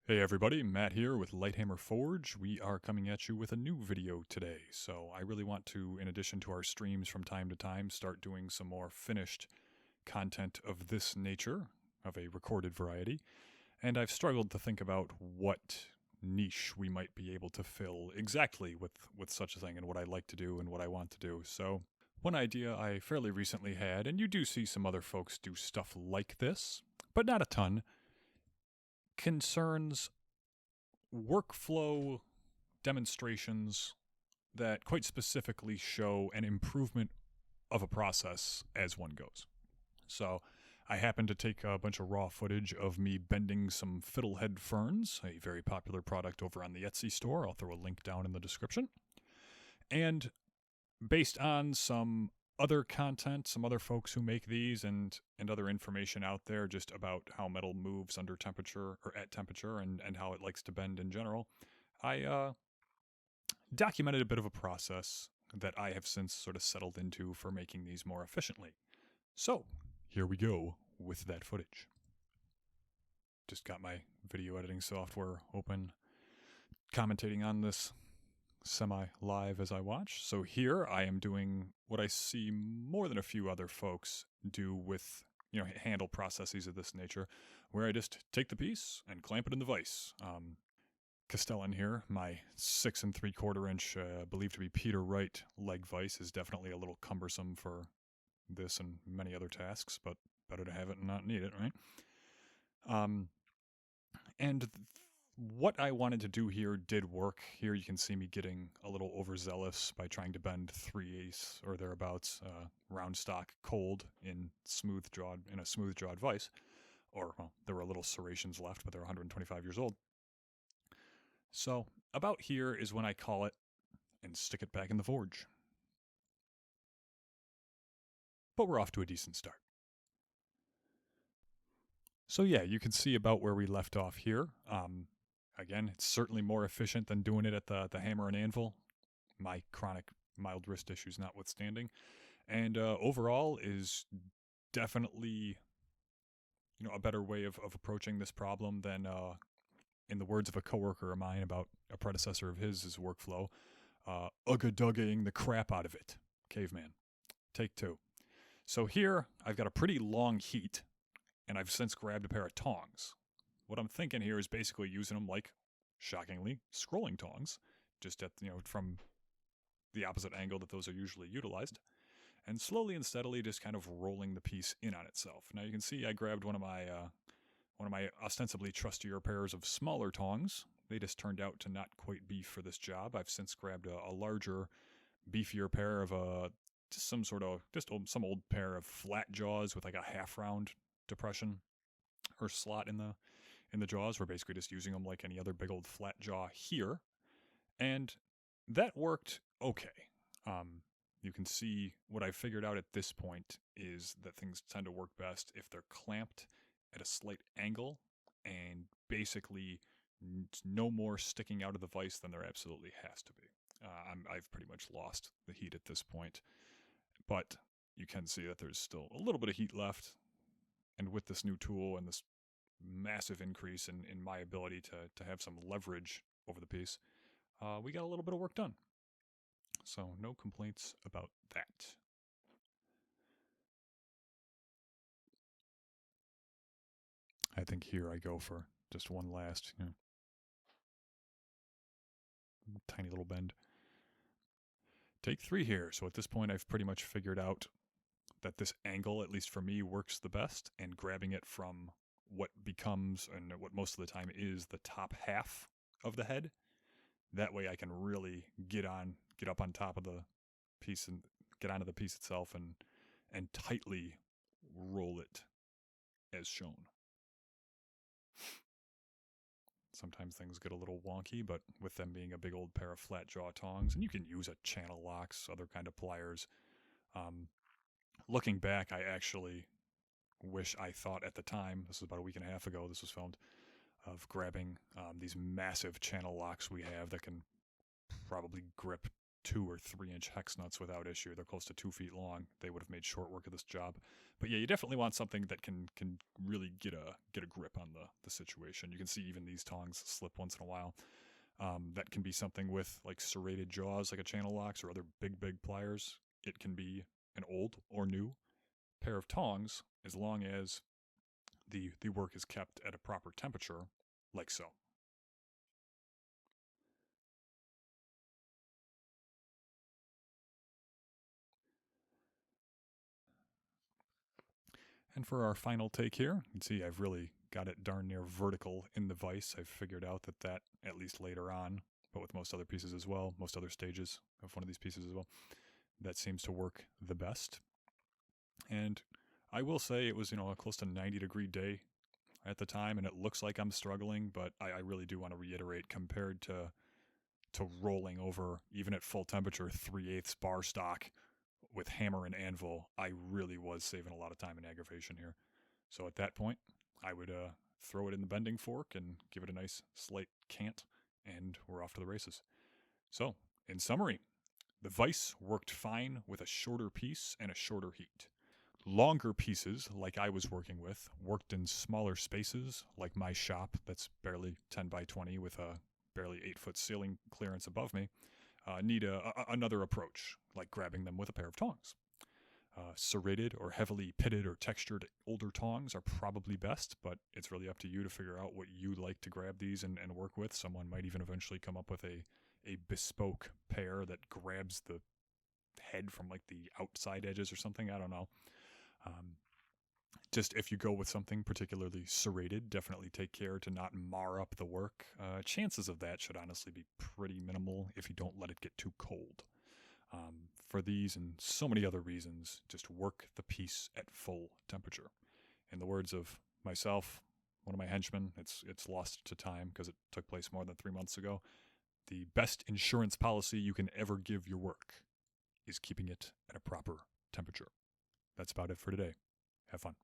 Hey everybody, Matt here with Lighthammer Forge. We are coming at you with a new video today. So I really want to, in addition to our streams from time to time, start doing some more finished content of this nature, of a recorded variety. And I've struggled to think about what niche we might be able to fill exactly with such a thing and what I like to do and what I want to do. So one idea I fairly recently had, and you do see some other folks do stuff like this, but not a ton, concerns workflow demonstrations that quite specifically show an improvement of a process as one goes. So I happened to take a bunch of raw footage of me bending some Fiddlehead ferns, a very popular product over on the Etsy store. I'll throw a link down in the description. And based on some other content, some other folks who make these, and other information out there just about how metal moves under temperature or at temperature and how it likes to bend in general, I documented a bit of a process that I have since sort of settled into for making these more efficiently. So here we go with that footage. Just got my video editing software open, commentating on this semi-live as I watch. So here I am doing what I see more than a few other folks do with, handle processes of this nature, where I just take the piece and clamp it in the vise. Castellan here, my 6 3/4 inch, believed to be Peter Wright leg vise, is definitely a little cumbersome for this and many other tasks, but better to have it and not need it, right? And what I wanted to do here did work. Here you can see me getting a little overzealous by trying to bend 3/8 or thereabouts round stock cold in a smooth jawed vise. Or, well, there were little serrations left, but they're 125 years old. So about here is when I call it and stick it back in the forge. But we're off to a decent start. So yeah, you can see about where we left off here. Again, it's certainly more efficient than doing it at the hammer and anvil, my chronic mild wrist issues notwithstanding. And overall is definitely, a better way of approaching this problem than, in the words of a coworker of mine about a predecessor of his workflow, ugga-duggaing the crap out of it. Caveman. Take 2. So here, I've got a pretty long heat, and I've since grabbed a pair of tongs. What I'm thinking here is basically using them like, shockingly, scrolling tongs, just at, from the opposite angle that those are usually utilized, and slowly and steadily just kind of rolling the piece in on itself. Now you can see I grabbed one of my ostensibly trustier pairs of smaller tongs. They just turned out to not quite be for this job. I've since grabbed a larger, beefier pair of some old pair of flat jaws with like a half round depression or slot in the jaws. We're basically just using them like any other big old flat jaw here, and that worked okay. You can see what I figured out at this point is that things tend to work best if they're clamped at a slight angle and basically no more sticking out of the vise than there absolutely has to be. I've pretty much lost the heat at this point, but you can see that there's still a little bit of heat left, and with this new tool and this massive increase in my ability to have some leverage over the piece, we got a little bit of work done. So no complaints about that. I think here I go for just one last, tiny little bend. Take 3 here. So at this point, I've pretty much figured out that this angle, at least for me, works the best, and grabbing it from what becomes, and what most of the time is, the top half of the head. That way I can really get up on top of the piece and get onto the piece itself and tightly roll it as shown. Sometimes things get a little wonky, but with them being a big old pair of flat jaw tongs, and you can use a channel locks, other kind of pliers. Looking back, I actually wish I thought at the time, this was about a week and a half ago, this was filmed, of grabbing these massive channel locks we have that can probably grip 2 or 3 inch hex nuts without issue. They're close to 2 feet long. They would have made short work of this job. But yeah, you definitely want something that can really get a grip on the situation. You can see even these tongs slip once in a while. That can be something with like serrated jaws, like a channel locks or other big pliers. It can be an old or new pair of tongs, as long as the work is kept at a proper temperature, like so. And for our final take here, you can see I've really got it darn near vertical in the vise. I've figured out that, at least later on, but with most other pieces as well, most other stages of one of these pieces as well, that seems to work the best. And I will say it was, a close to 90-degree day at the time, and it looks like I'm struggling, but I really do want to reiterate, compared to rolling over, even at full temperature, 3/8 bar stock with hammer and anvil, I really was saving a lot of time and aggravation here. So at that point, I would throw it in the bending fork and give it a nice slight cant, and we're off to the races. So, in summary, the vise worked fine with a shorter piece and a shorter heat. Longer pieces, like I was working with, worked in smaller spaces, like my shop that's barely 10 by 20 with a barely 8-foot ceiling clearance above me, need another approach, like grabbing them with a pair of tongs. Serrated or heavily pitted or textured older tongs are probably best, but it's really up to you to figure out what you like to grab these and work with. Someone might even eventually come up with a bespoke pair that grabs the head from like the outside edges or something. I don't know. Just if you go with something particularly serrated, definitely take care to not mar up the work. Chances of that should honestly be pretty minimal if you don't let it get too cold. For these and so many other reasons, just work the piece at full temperature. In the words of myself, one of my henchmen, it's lost to time because it took place more than 3 months ago. The best insurance policy you can ever give your work is keeping it at a proper temperature. That's about it for today. Have fun.